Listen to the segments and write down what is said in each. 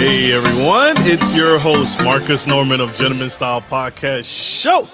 Hey everyone, it's your host Marcus Norman of Gentleman Style Podcast Show.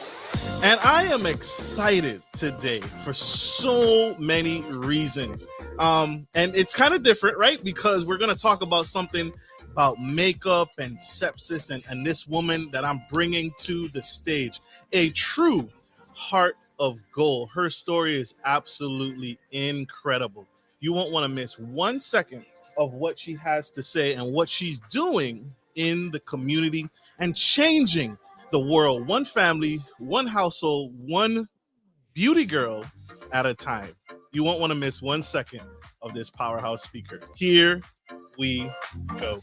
And I am excited today for so many reasons. And it's kind of different, right? Because we're going to talk about something about makeup and sepsis and this woman that I'm bringing to the stage. A true heart of gold. Her story is absolutely incredible. You won't want to miss 1 second of what she has to say and what she's doing in the community and changing the world, one family, one household, one beauty girl at a time. You won't want to miss 1 second of this powerhouse speaker. Here we go.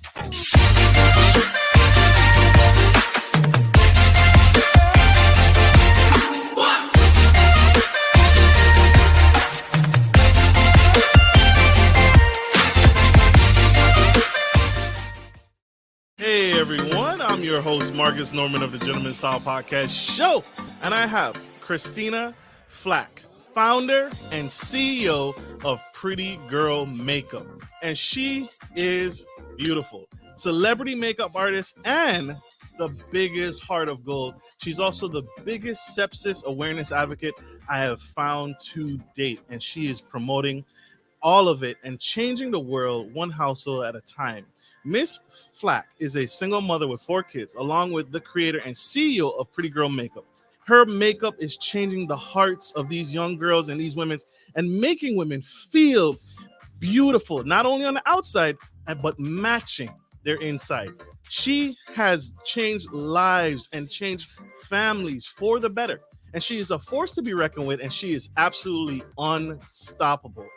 Hey everyone, I'm your host Marcus Norman of the Gentleman Style Podcast Show, and I have Christina Flach, founder and CEO of Pretty Girl Makeup, and she is beautiful, celebrity makeup artist, and the biggest heart of gold. She's also the biggest sepsis awareness advocate I have found to date, and she is promoting all of it and changing the world one household at a time. Miss Flach is a single mother with 4 kids, along with the creator and CEO of Pretty Girl Makeup. Her makeup is changing the hearts of these young girls and these women and making women feel beautiful, not only on the outside, but matching their inside. She has changed lives and changed families for the better. And she is a force to be reckoned with, and she is absolutely unstoppable.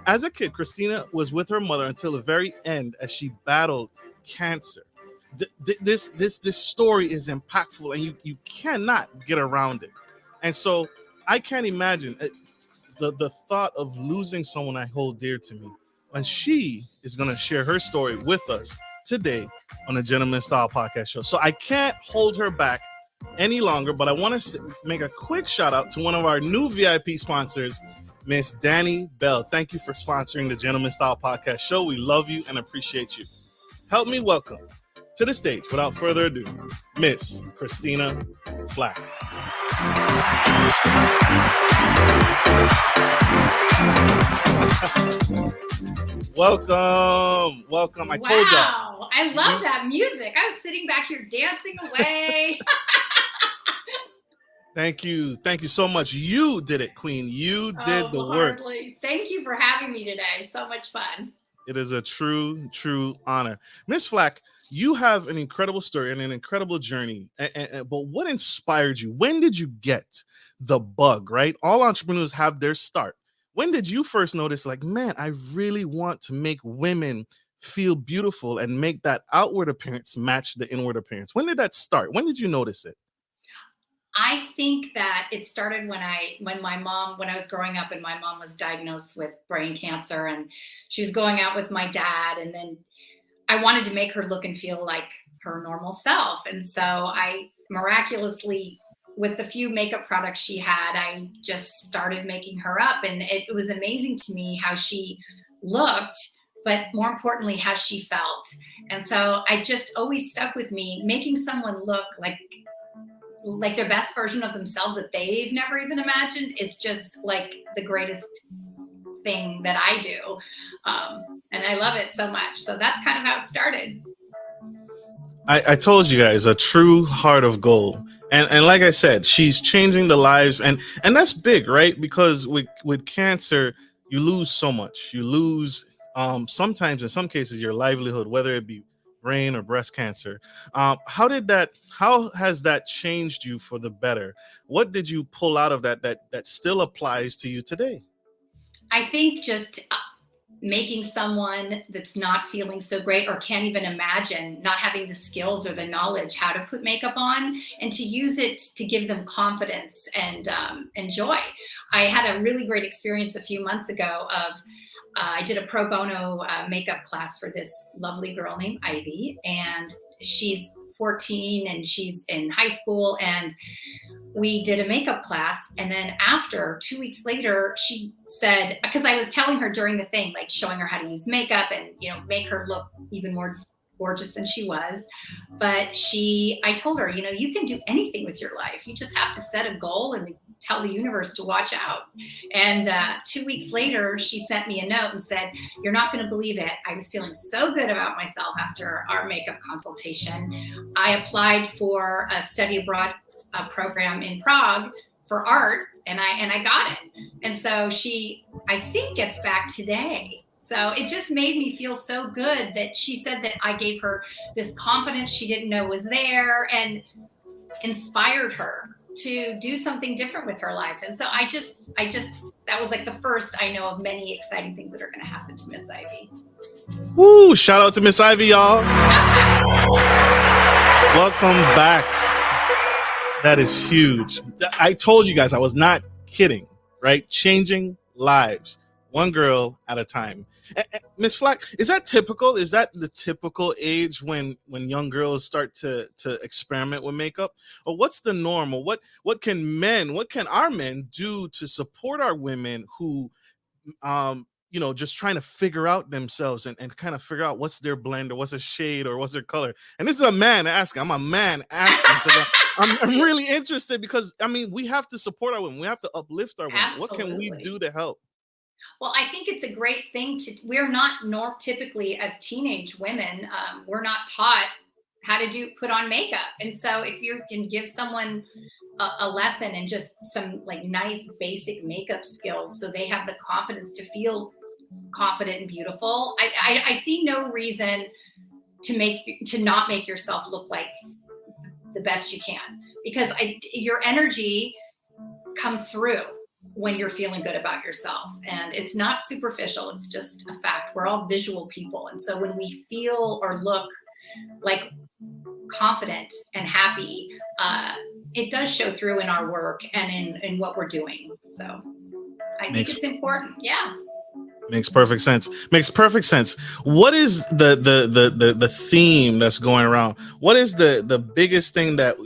As a kid, Christina was with her mother until the very end as she battled cancer. This story is impactful, and you cannot get around it. And so I can't imagine the thought of losing someone I hold dear to me. And she is going to share her story with us today on the Gentleman Style Podcast Show. So I can't hold her back any longer, but I want to make a quick shout out to one of our new VIP sponsors, Miss Danny Bell. Thank you for sponsoring the Gentleman Style Podcast Show. We love you and appreciate you. Help me welcome to the stage, without further ado, Miss Christina Flach. Welcome. I told y'all. Wow, I love that music. I was sitting back here dancing away. Thank you so much. You did it, Queen. You did the work. Thank you for having me today. So much fun. It is a true honor. Miss Flach, you have an incredible story and an incredible journey. But what inspired you? When did you get the bug, right? All entrepreneurs have their start. When did you first notice, like, man, I really want to make women feel beautiful and make that outward appearance match the inward appearance? When did that start? When did you notice it? I think that it started when I was growing up and my mom was diagnosed with brain cancer and she was going out with my dad, and then I wanted to make her look and feel like her normal self. And so I miraculously, with the few makeup products she had, I just started making her up, and it was amazing to me how she looked, but more importantly, how she felt. And so I just always stuck with me, making someone look like their best version of themselves that they've never even imagined is just like the greatest thing that I do. And I love it so much. So that's kind of how it started. I told you guys, a true heart of gold. And like I said, she's changing the lives. And that's big, right? Because with cancer, you lose so much. You lose sometimes, in some cases, your livelihood, whether it be brain or breast cancer. How has that changed you for the better? What did you pull out of that still applies to you today? I think just making someone that's not feeling so great or can't even imagine, not having the skills or the knowledge how to put makeup on, and to use it to give them confidence and joy. I had a really great experience a few months ago of I did a pro bono makeup class for this lovely girl named Ivy, and she's 14 and she's in high school, and we did a makeup class. And then after 2 weeks later, she said, because I was telling her during the thing, like showing her how to use makeup and, make her look even more gorgeous than she was. But I told her, you can do anything with your life. You just have to set a goal and tell the universe to watch out. And 2 weeks later, she sent me a note and said, "You're not going to believe it. I was feeling so good about myself after our makeup consultation. I applied for a study abroad program in Prague for art, and I got it." And so she, I think, gets back today. So it just made me feel so good that she said that I gave her this confidence she didn't know was there and inspired her to do something different with her life. And so I just that was like the first I know of many exciting things that are going to happen to Miss Ivy. Woo! Shout out to Miss Ivy, y'all. Welcome back. That is huge. I told you guys I was not kidding, right? Changing lives, one girl at a time. Miss Flach, is that typical? Is that the typical age when young girls start to experiment with makeup? Or what's the norm? Or what can our men do to support our women who just trying to figure out themselves and kind of figure out what's their blend or what's a shade or what's their color? And this is a man asking. I'm a man asking because I'm really interested, because we have to support our women. We have to uplift our women. Absolutely. What can we do to help? Well, I think it's a great thing we're not typically as teenage women, we're not taught how to put on makeup. And so if you can give someone a lesson and just some like nice basic makeup skills so they have the confidence to feel confident and beautiful, I see no reason to not make yourself look like the best you can, because your energy comes through when you're feeling good about yourself, and it's not superficial. It's just a fact. We're all visual people. And so when we feel or look like confident and happy, it does show through in our work and in what we're doing. So I think it's important. Yeah. Makes perfect sense. What is the theme that's going around? What is the biggest thing that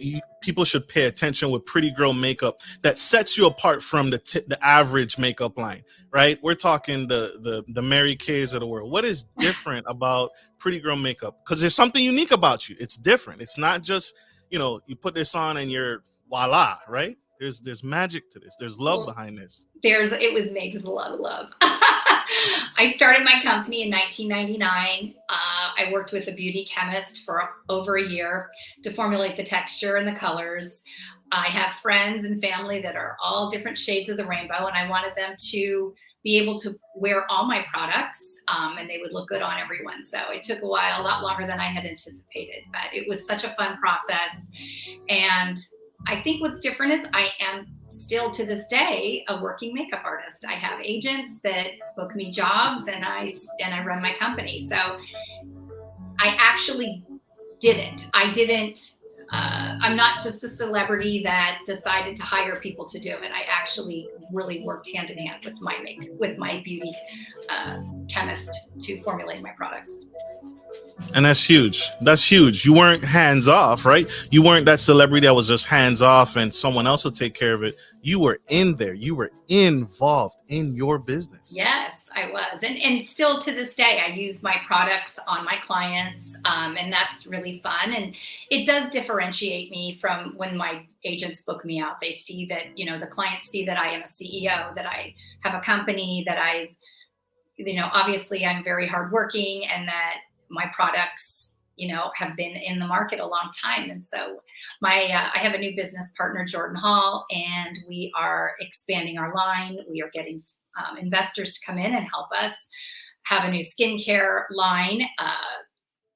people should pay attention with pretty girl makeup that sets you apart from the average makeup line, right? We're talking the Mary Kays of the world. What is different about pretty girl makeup? Because there's something unique about you. It's different. It's not just, you put this on and you're voila, right? There's magic to this. There's love behind this. It was made with a lot of love. I started my company in 1999. I worked with a beauty chemist for over a year to formulate the texture and the colors. I have friends and family that are all different shades of the rainbow, and I wanted them to be able to wear all my products, and they would look good on everyone. So it took a while, a lot longer than I had anticipated, but it was such a fun process. And I think what's different is I am still to this day a working makeup artist. I have agents that book me jobs, and I run my company. So I actually did it. I'm not just a celebrity that decided to hire people to do it. I actually really worked hand in hand with my beauty chemist to formulate my products. And that's huge. You weren't hands off, right? You weren't that celebrity that was just hands off and someone else will take care of it. You were in there. You were involved in your business. Yes, I was. And still to this day, I use my products on my clients. And that's really fun. And it does differentiate me from when my agents book me out. They see that, the clients see that I am a CEO, that I have a company, that obviously I'm very hardworking, and that my products, have been in the market a long time. And so I have a new business partner, Jordan Hall, and we are expanding our line. We are getting investors to come in and help us have a new skincare line,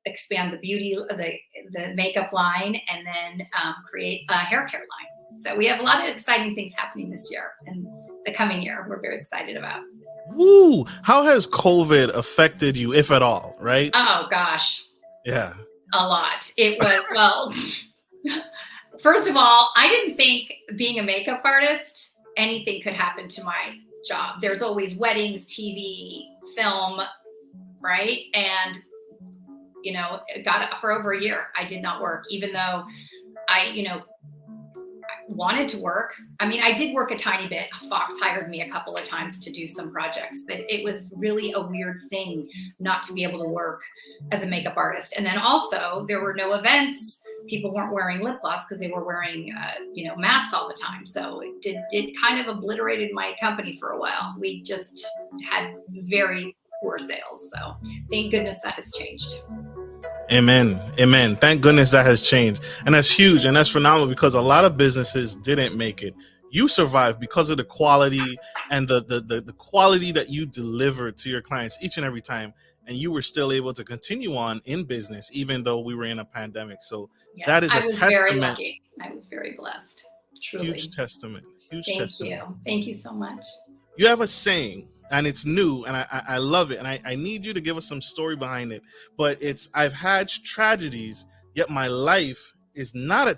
expand the beauty, the makeup line, and then create a hair care line. So we have a lot of exciting things happening this year and the coming year. We're very excited about. Woo! How has COVID affected you, if at all, right? Oh, gosh. Yeah. A lot. It was, first of all, I didn't think being a makeup artist, anything could happen to my job. There's always weddings, TV, film, right? And, for over a year, I did not work, even though wanted to work. I mean, I did work a tiny bit. Fox hired me a couple of times to do some projects, but it was really a weird thing not to be able to work as a makeup artist. And then also there were no events. People weren't wearing lip gloss because they were wearing, masks all the time. So it kind of obliterated my company for a while. We just had very poor sales. So thank goodness that has changed. Amen. Amen. Thank goodness that has changed. And that's huge. And that's phenomenal because a lot of businesses didn't make it. You survived because of the quality and the quality that you delivered to your clients each and every time. And you were still able to continue on in business, even though we were in a pandemic. So yes, that is a testament. Very lucky. I was very blessed. Truly. Huge testament. Thank you. Thank you so much. You have a saying, and it's new, and I love it. And I need you to give us some story behind it. But it's, I've had tragedies, yet my life is not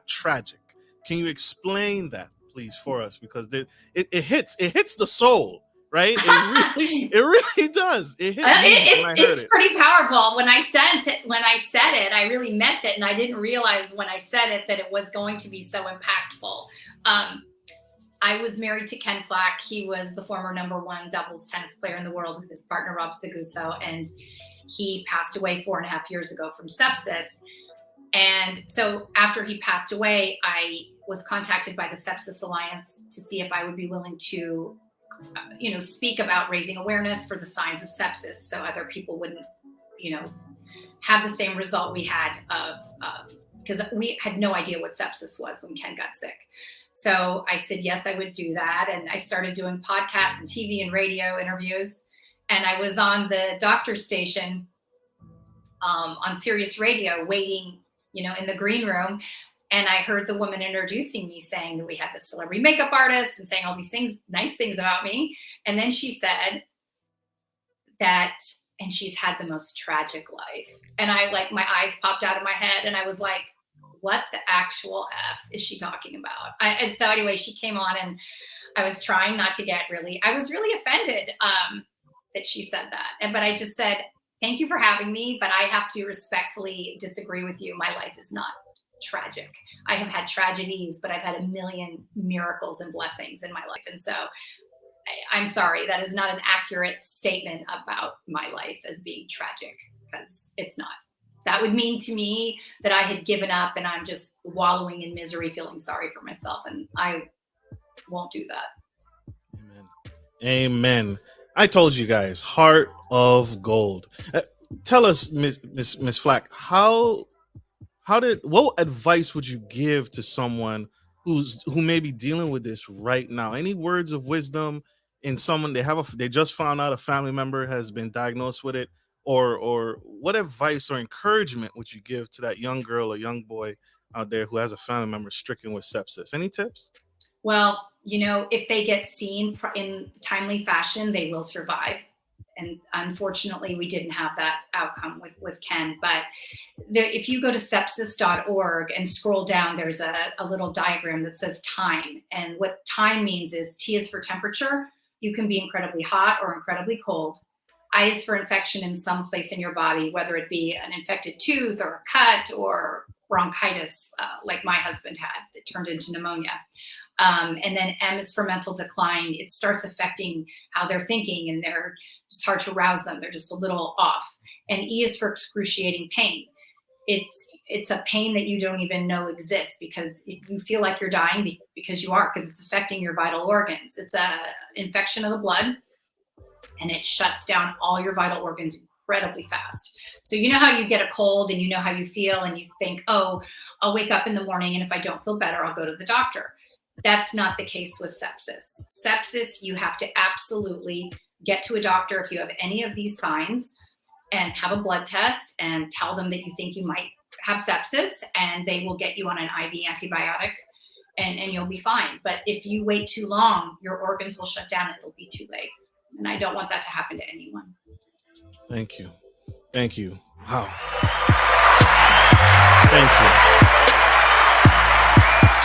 tragic. Can you explain that, please, for us? Because it hits the soul. Right? It really does. It hit me when I heard it's pretty powerful. When I said it, I really meant it. And I didn't realize when I said it that it was going to be so impactful. I was married to Ken Flach. He was the former #1 doubles tennis player in the world with his partner, Rob Seguso. And he passed away 4.5 years ago from sepsis. And so after he passed away, I was contacted by the Sepsis Alliance to see if I would be willing to speak about raising awareness for the signs of sepsis so other people wouldn't, have the same result we had because we had no idea what sepsis was when Ken got sick. So I said, yes, I would do that. And I started doing podcasts and TV and radio interviews. And I was on the doctor station on Sirius Radio waiting, in the green room. And I heard the woman introducing me saying that we had this celebrity makeup artist and saying all these things, nice things about me. And then she said that, and she's had the most tragic life. And my eyes popped out of my head and I was like, what the actual F is she talking about? And so anyway, she came on and I was trying not to I was really offended that she said that. But I just said, thank you for having me, but I have to respectfully disagree with you. My life is not tragic. I have had tragedies, but I've had a million miracles and blessings in my life. And so I'm sorry, that is not an accurate statement about my life as being tragic, because it's not. That would mean to me that I had given up and I'm just wallowing in misery, feeling sorry for myself. And I won't do that. Amen. I told you guys, heart of gold. Tell us, Miss Flach, what advice would you give to someone who may be dealing with this right now? Any words of wisdom in someone they just found out a family member has been diagnosed with it, or what advice or encouragement would you give to that young girl or young boy out there who has a family member stricken with sepsis? Any tips? Well, if they get seen in timely fashion, they will survive. And unfortunately, we didn't have that outcome with Ken. But if you go to sepsis.org and scroll down, there's a little diagram that says time. And what time means is T is for temperature. You can be incredibly hot or incredibly cold. I is for infection in some place in your body, whether it be an infected tooth or a cut or bronchitis, like my husband had, that turned into pneumonia. And then M is for mental decline. It starts affecting how they're thinking and it's hard to rouse them. They're just a little off. And E is for excruciating pain. It's a pain that you don't even know exists because you feel like you're dying because you are, because it's affecting your vital organs. It's a infection of the blood and it shuts down all your vital organs incredibly fast. So you know how you get a cold and you know how you feel and you think, oh, I'll wake up in the morning and if I don't feel better, I'll go to the doctor. That's not the case with sepsis. Sepsis, you have to absolutely get to a doctor if you have any of these signs and have a blood test and tell them that you think you might have sepsis, and they will get you on an IV antibiotic and you'll be fine. But if you wait too long, your organs will shut down and it'll be too late. And I don't want that to happen to anyone. Thank you. Thank you. Wow. Thank you.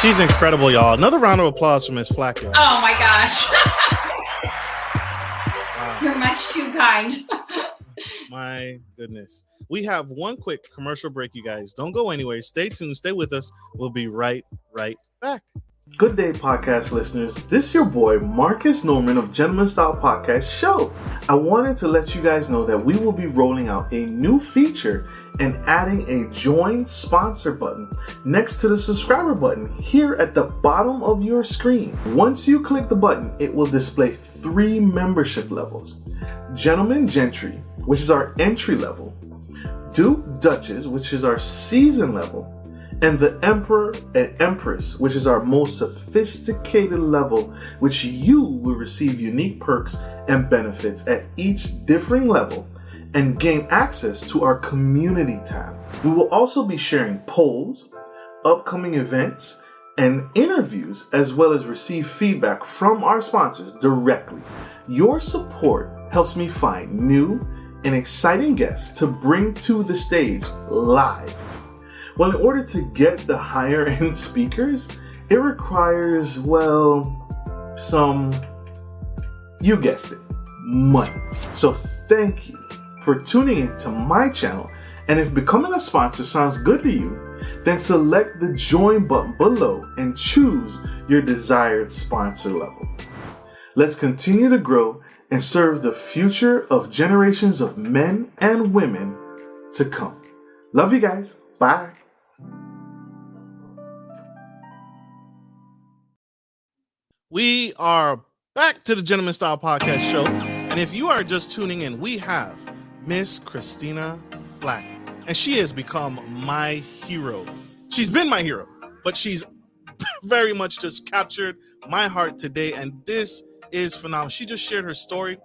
She's incredible, y'all. Another round of applause for Miss Flach, y'all. Oh my gosh. Wow. You're much too kind. My goodness. We have one quick commercial break, you guys. Don't go anywhere. Stay tuned. Stay with us. We'll be right right back. Good day, podcast listeners. This is your boy, Marcus Norman of Gentleman Style Podcast Show. I wanted to let you guys know that we will be rolling out a new feature and adding a join sponsor button next to the subscriber button here at the bottom of your screen. Once you click the button, it will display 3 membership levels. Gentleman Gentry, which is our entry level, Duke Duchess, which is our season level, and the Emperor and Empress, which is our most sophisticated level, which you will receive unique perks and benefits at each differing level and gain access to our community tab. We will also be sharing polls, upcoming events, and interviews, as well as receive feedback from our sponsors directly. Your support helps me find new and exciting guests to bring to the stage live. Well, in order to get the higher end speakers, it requires, you guessed it, money. So thank you for tuning in to my channel. And if becoming a sponsor sounds good to you, then select the join button below and choose your desired sponsor level. Let's continue to grow and serve the future of generations of men and women to come. Love you guys. Bye. We are back to the Gentleman Style Podcast Show. And if you are just tuning in, we have Miss Christina Flach. And she has become my hero. She's been my hero, but she's very much just captured my heart today. And this is phenomenal. She just shared her story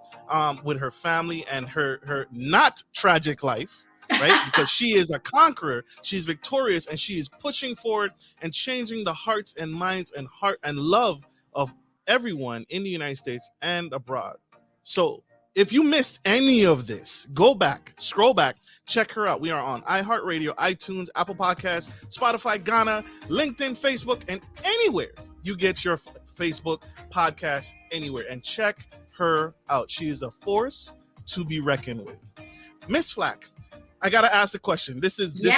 with her family and her not tragic life. Right? Because she is a conqueror, she's victorious, and she is pushing forward and changing the hearts and minds and heart and love of everyone in the United States and abroad. So if you missed any of this, go back, scroll back, check her out. We are on iHeartRadio, iTunes, Apple Podcasts, Spotify, Ghana, LinkedIn, Facebook, and anywhere you get your Facebook podcast, anywhere. And check her out. She is a force to be reckoned with. Miss Flach, I gotta ask a question. This is big.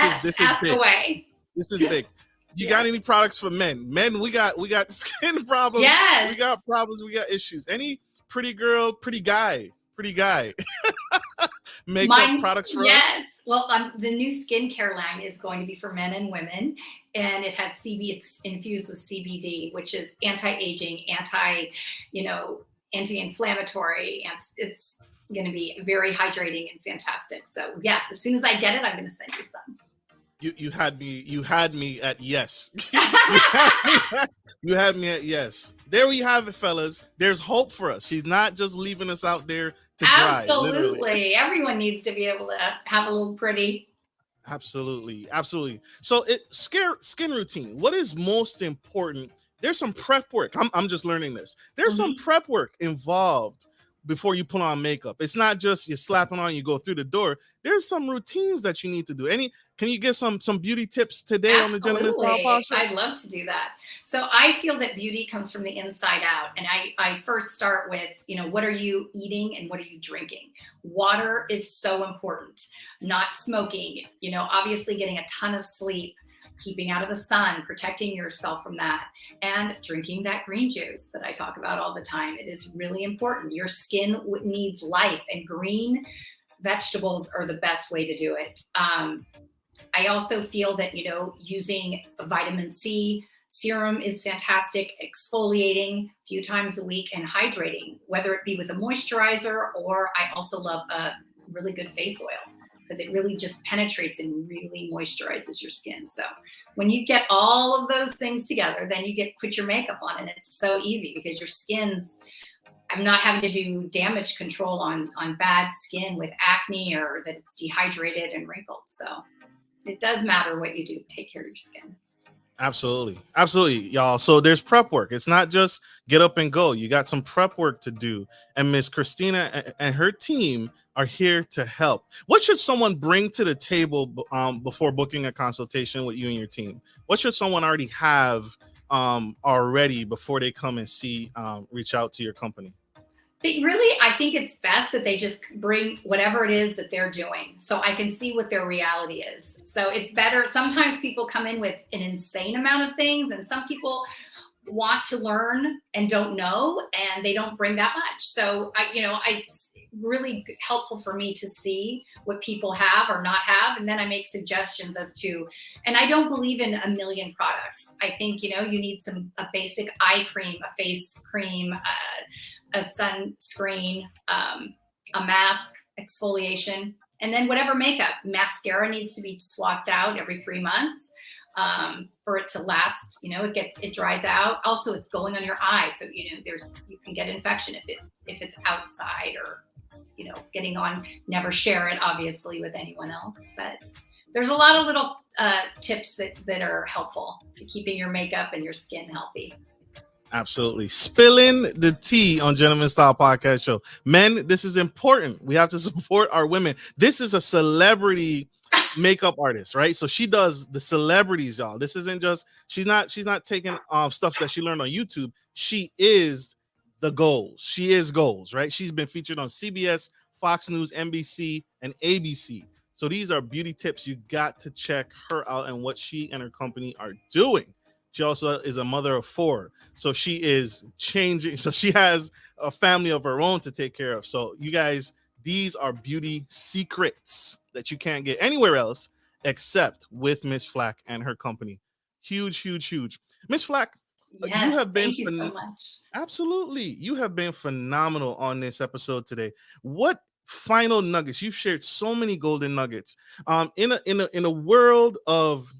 Away. This is big. You got any products for men? Men, we got skin problems. Yes. We got problems. We got issues. Any pretty girl, pretty guy makeup products for us? Yes. Well, the new skincare line is going to be for men and women, and it has it's infused with CBD, which is anti-aging, anti-inflammatory, and it's going to be very hydrating and fantastic. So yes, as soon as I get it, I'm going to send you some. You had me at yes. You had me at yes. There we have it, fellas. There's hope for us. She's not just leaving us out there to dry. Absolutely. Everyone needs to be able to have a little pretty. Absolutely. So skin routine. What is most important? There's some prep work. I'm just learning this. There's some prep work involved before you put on makeup. It's not just you slapping on, you go through the door. There's some routines that you need to do. Can you give some beauty tips today? Absolutely. On the Gentleman Style Posture? I'd love to do that. So I feel that beauty comes from the inside out. And I first start with, what are you eating and what are you drinking? Water is so important. Not smoking, obviously getting a ton of sleep, keeping out of the sun, protecting yourself from that, and drinking that green juice that I talk about all the time. It is really important. Your skin needs life, and green vegetables are the best way to do it. I also feel that, using vitamin C serum is fantastic, exfoliating a few times a week, and hydrating, whether it be with a moisturizer, or I also love a really good face oil, because it really just penetrates and really moisturizes your skin. So when you get all of those things together, then you put your makeup on, and it's so easy because your I'm not having to do damage control on bad skin with acne or that it's dehydrated and wrinkled. So it does matter what you do to take care of your skin. Absolutely, y'all. So there's prep work. It's not just get up and go. You got some prep work to do. And Miss Christina and her team are here to help. What should someone bring to the table before booking a consultation with you and your team? What should someone already have already before they come and reach out to your company? I think it's best that they just bring whatever it is that they're doing so I can see what their reality is. So it's better. Sometimes people come in with an insane amount of things, and some people want to learn and don't know, and they don't bring that much. So it's really helpful for me to see what people have or not have. And then I make suggestions as to, and I don't believe in a million products. I think, you need a basic eye cream, a face cream, a sunscreen, a mask, exfoliation, and then whatever makeup. Mascara needs to be swapped out every 3 months for it to last. It dries out. Also, it's going on your eye, so you can get infection if it's outside or getting on. Never share it, obviously, with anyone else. But there's a lot of little tips that are helpful to keeping your makeup and your skin healthy. Absolutely. Spilling the tea on Gentleman Style Podcast Show. Men, this is important. We have to support our women. This is a celebrity makeup artist, right? So she does the celebrities, y'all. This isn't just, she's not taking stuff that she learned on YouTube. She is the goals. She is goals, right? She's been featured on CBS, Fox News, NBC, and ABC. So these are beauty tips. You got to check her out and what she and her company are doing. She also is a mother of 4. So she is changing. So she has a family of her own to take care of. So you guys, these are beauty secrets that you can't get anywhere else except with Miss Flach and her company. Huge, huge, huge. Miss Flach, yes, you have been thank you so much. Absolutely. You have been phenomenal on this episode today. What final nuggets? You've shared so many golden nuggets. In a world of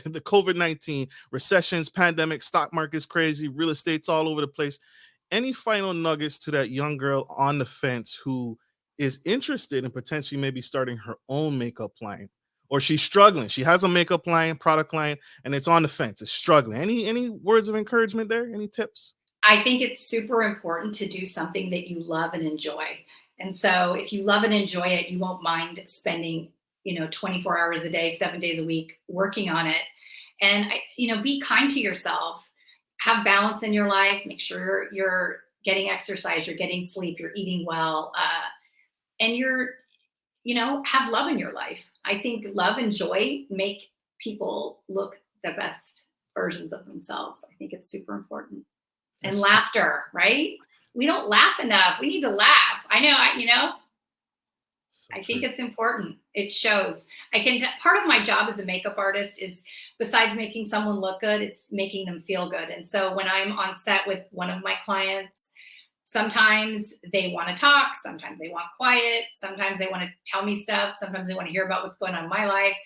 the COVID-19 recessions, pandemic, stock market's crazy, real estate's all over the place. Any final nuggets to that young girl on the fence who is interested in potentially maybe starting her own makeup line, or she's struggling? She has a makeup line, product line, and it's on the fence. It's struggling. Any words of encouragement there? Any tips? I think it's super important to do something that you love and enjoy. And so if you love and enjoy it, you won't mind spending 24 hours a day, 7 days a week, working on it. And, be kind to yourself, have balance in your life, make sure you're getting exercise, you're getting sleep, you're eating well, and have love in your life. I think love and joy make people look the best versions of themselves. I think it's super important. And laughter, right? We don't laugh enough. We need to laugh. I know, I think it's important. It shows. Part of my job as a makeup artist is, besides making someone look good, it's making them feel good. And so when I'm on set with one of my clients, sometimes they want to talk, sometimes they want quiet, sometimes they want to tell me stuff, sometimes they want to hear about what's going on in my life.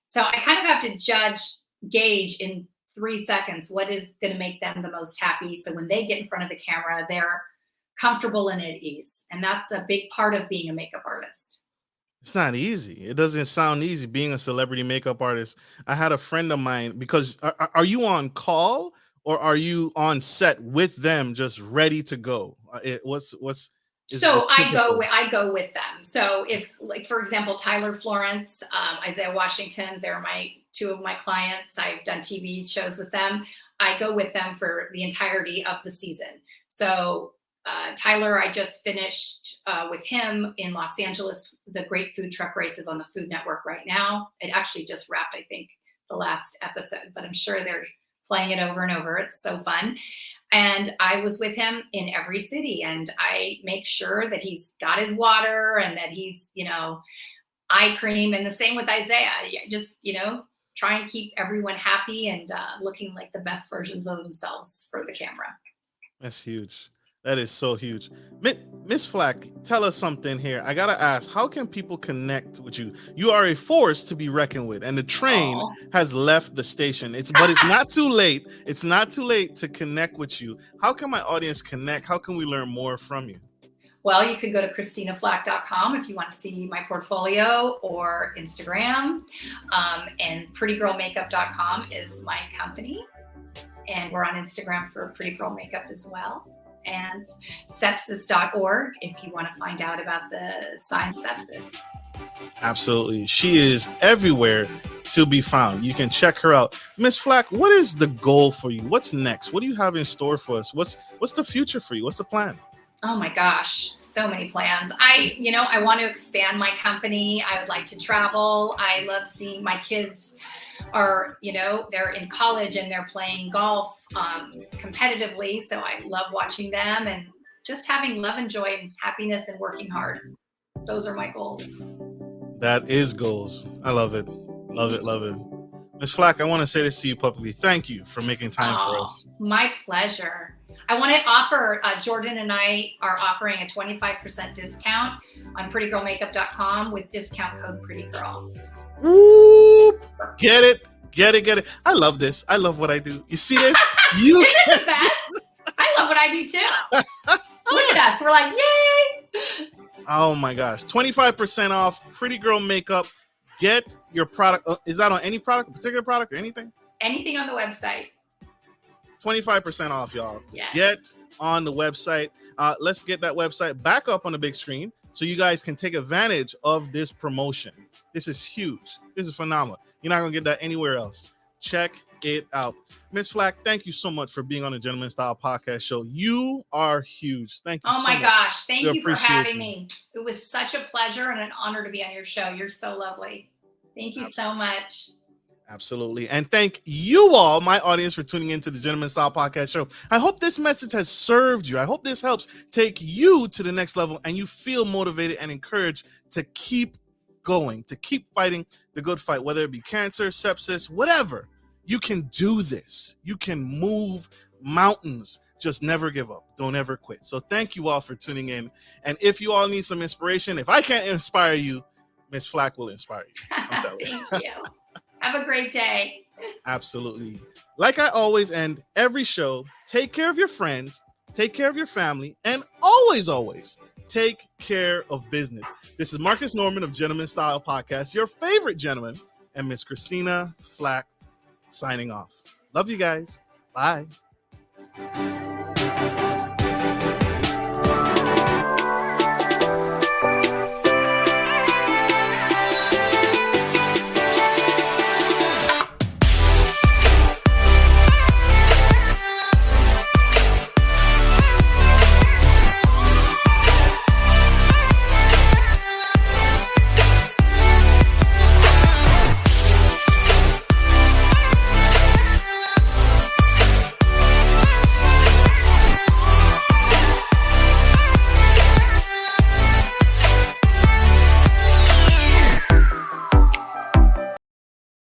So I kind of have to gauge in 3 seconds what is going to make them the most happy. So when they get in front of the camera, they're comfortable and at ease. And that's a big part of being a makeup artist. It's not easy. It doesn't sound easy being a celebrity makeup artist. I had a friend of mine, because are you on call or are you on set with them just ready to go? So I go with them. So if, like, for example, Florence, Isaiah Washington, they're 2 of my clients. I've done TV shows with them. I go with them for the entirety of the season. So Tyler, I just finished with him in Los Angeles. The Great Food Truck Race is on the Food Network right now. It actually just wrapped, I think, the last episode, but I'm sure they're playing it over and over. It's so fun. And I was with him in every city, and I make sure that he's got his water and that he's, eye cream. And the same with Isaiah. Just, try and keep everyone happy and looking like the best versions of themselves for the camera. That's huge. That is so huge. Miss Flach, tell us something here. I got to ask, how can people connect with you? You are a force to be reckoned with, and the train has left the station. But it's not too late. It's not too late to connect with you. How can my audience connect? How can we learn more from you? Well, you could go to ChristinaFlach.com if you want to see my portfolio, or Instagram. And PrettyGirlMakeup.com is my company. And we're on Instagram for Pretty Girl Makeup as well. And sepsis.org if you want to find out about the sign of sepsis. Absolutely. She is everywhere to be found. You can check her out. Miss Flach, what is the goal for you? What's next? What do you have in store for us? What's the future for you? What's the plan? Oh my gosh, so many plans. I want to expand my company. I would like to travel. I love seeing my kids are, they're in college and they're playing golf competitively. So I love watching them and just having love and joy and happiness and working hard. Those are my goals. That is goals. I love it. Love it. Love it. Ms. Flach, I want to say this to you publicly. Thank you for making time for us. My pleasure. I want to offer, Jordan and I are offering a 25% discount on prettygirlmakeup.com with discount code PrettyGirl. Whoop. Get it. I love this. I love what I do. You see this? Isn't it the best? I love what I do too. Look at us. We're like, yay. Oh my gosh. 25% off Pretty Girl Makeup. Get your product. Is that on any product, a particular product or anything? Anything on the website. 25% off, y'all. Yes. Get on the website. Let's get that website back up on the big screen so you guys can take advantage of this promotion. This is huge. This is phenomenal. You're not going to get that anywhere else. Check it out. Ms. Flach, thank you so much for being on the Gentleman Style Podcast Show. You are huge. Thank you so much. Oh my gosh. Thank you for having me. It was such a pleasure and an honor to be on your show. You're so lovely. Thank you so much. Absolutely. And thank you all, my audience, for tuning into the Gentleman Style Podcast Show. I hope this message has served you. I hope this helps take you to the next level and you feel motivated and encouraged to keep going, to keep fighting the good fight, whether it be cancer, sepsis, whatever. You can do this. You can move mountains. Just never give up. Don't ever quit. So thank you all for tuning in. And if you all need some inspiration, if I can't inspire you, Ms. Flach will inspire you. I'm telling you. Thank you. Have a great day. Absolutely. Like I always end every show, take care of your friends, take care of your family, and always, always take care of business. This is Marcus Norman of Gentleman Style Podcast, your favorite gentleman, and Miss Christina Flach signing off. Love you guys. Bye.